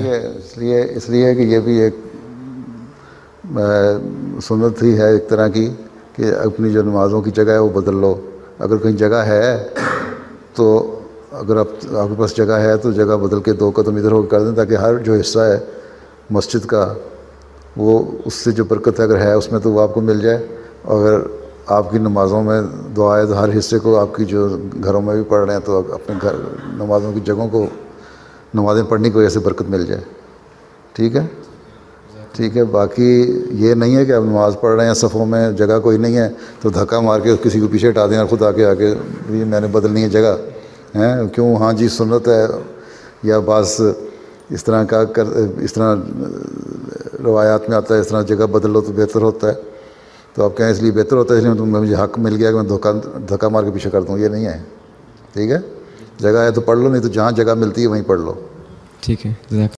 کہ اس لیے کہ یہ بھی ایک سنت ہی ہے ایک طرح کی کہ اپنی جو نمازوں کی جگہ ہے وہ بدل لو. اگر کہیں جگہ ہے تو اگر آپ کے پاس جگہ ہے تو جگہ بدل کے 2 قدم ادھر ہو کر دیں تاکہ ہر جو حصہ ہے مسجد کا وہ اس سے جو برکت اگر ہے اس میں تو وہ آپ کو مل جائے. اگر آپ کی نمازوں میں دعا ہے تو ہر حصے کو آپ کی جو گھروں میں بھی پڑھ رہے ہیں تو اپنے گھر نمازوں کی جگہوں کو نمازیں پڑھنے کی وجہ سے برکت مل جائے. ٹھیک ہے ٹھیک ہے. باقی یہ نہیں ہے کہ آپ نماز پڑھ رہے ہیں صفوں میں جگہ کوئی نہیں ہے تو دھکا مار کے کسی کو پیچھے ہٹا دیں اور خود آگے میں نے بدلنی ہے جگہ ہیں کیوں. ہاں جی سنت ہے یا بعض اس طرح روایات میں آتا ہے اس طرح جگہ بدل لو تو بہتر ہوتا ہے. تو آپ کہیں اس لیے بہتر ہوتا ہے اس لیے مجھے حق مل گیا کہ میں دھکا مار کے پیچھے کر دوں. یہ نہیں ہے. ٹھیک ہے. جگہ ہے تو پڑھ لو نہیں تو جہاں جگہ ملتی ہے وہیں پڑھ لو. ٹھیک ہے.